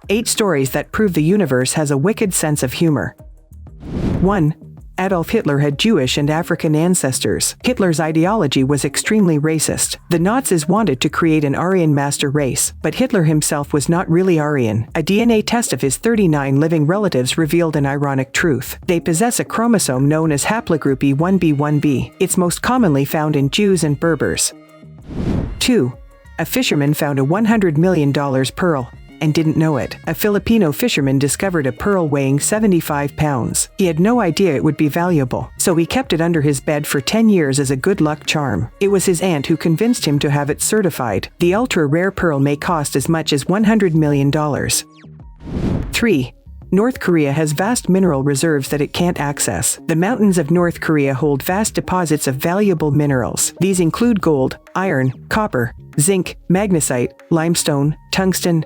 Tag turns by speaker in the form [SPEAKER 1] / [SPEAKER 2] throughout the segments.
[SPEAKER 1] 8 stories that prove the universe has a wicked sense of humor. 1. Adolf Hitler had Jewish and African ancestors. Hitler's ideology was extremely racist. The Nazis wanted to create an Aryan master race, but Hitler himself was not really Aryan. A DNA test of his 39 living relatives revealed an ironic truth. They possess a chromosome known as haplogroup E1b1b. It's most commonly found in Jews and Berbers. 2. A fisherman found a $100 million pearl and didn't know it. A Filipino fisherman discovered a pearl weighing 75 pounds. He had no idea it would be valuable, so he kept it under his bed for 10 years as a good luck charm. It was his aunt who convinced him to have it certified. The ultra-rare pearl may cost as much as $100 million. 3. North Korea has vast mineral reserves that it can't access. The mountains of North Korea hold vast deposits of valuable minerals. These include gold, iron, copper, zinc, magnesite, limestone, tungsten,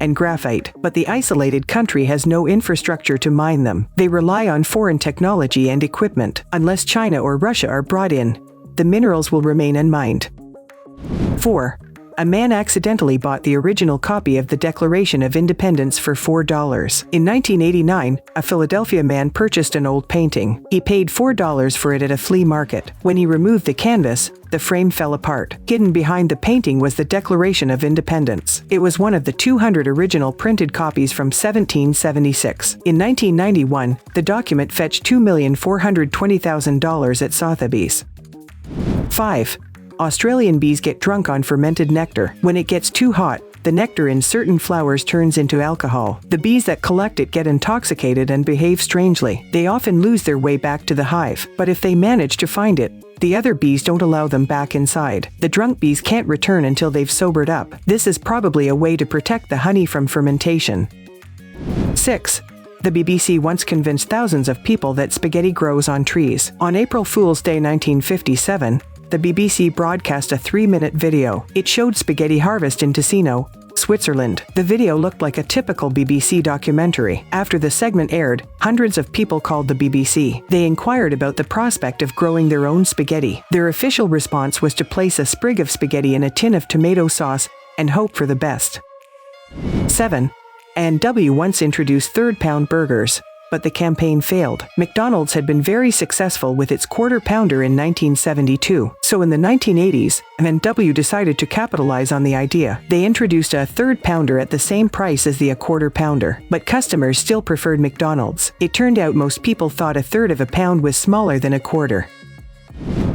[SPEAKER 1] and graphite, but the isolated country has no infrastructure to mine them. They rely on foreign technology and equipment. Unless China or Russia are brought in, the minerals will remain unmined. 4. A man accidentally bought the original copy of the Declaration of Independence for $4. In 1989, a Philadelphia man purchased an old painting. He paid $4 for it at a flea market. When he removed the canvas, the frame fell apart. Hidden behind the painting was the Declaration of Independence. It was one of the 200 original printed copies from 1776. In 1991, the document fetched $2,420,000 at Sotheby's. 5. Australian bees get drunk on fermented nectar. When it gets too hot, the nectar in certain flowers turns into alcohol. The bees that collect it get intoxicated and behave strangely. They often lose their way back to the hive, but if they manage to find it, the other bees don't allow them back inside. The drunk bees can't return until they've sobered up. This is probably a way to protect the honey from fermentation. 6. The BBC once convinced thousands of people that spaghetti grows on trees. On April Fool's Day 1957, the BBC broadcast a 3-minute video. It showed spaghetti harvest in Ticino, Switzerland. The video looked like a typical BBC documentary. After the segment aired, hundreds of people called the BBC. They inquired about the prospect of growing their own spaghetti. Their official response was to place a sprig of spaghetti in a tin of tomato sauce and hope for the best. 7. A&W once introduced third-pound burgers, but the campaign failed. McDonald's had been very successful with its quarter pounder in 1972, so in the 1980s, A&W decided to capitalize on the idea. They introduced a third pounder at the same price as the quarter pounder, but customers still preferred McDonald's. It turned out most people thought a third of a pound was smaller than a quarter.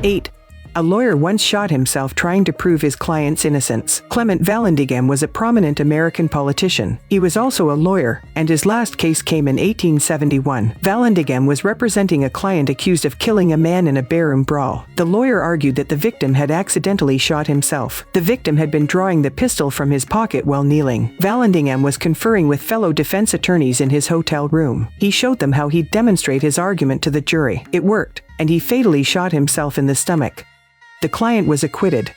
[SPEAKER 1] 8. A lawyer once shot himself trying to prove his client's innocence. Clement Vallandigham was a prominent American politician. He was also a lawyer, and his last case came in 1871. Vallandigham was representing a client accused of killing a man in a barroom brawl. The lawyer argued that the victim had accidentally shot himself. The victim had been drawing the pistol from his pocket while kneeling. Vallandigham was conferring with fellow defense attorneys in his hotel room. He showed them how he'd demonstrate his argument to the jury. It worked, and he fatally shot himself in the stomach. The client was acquitted.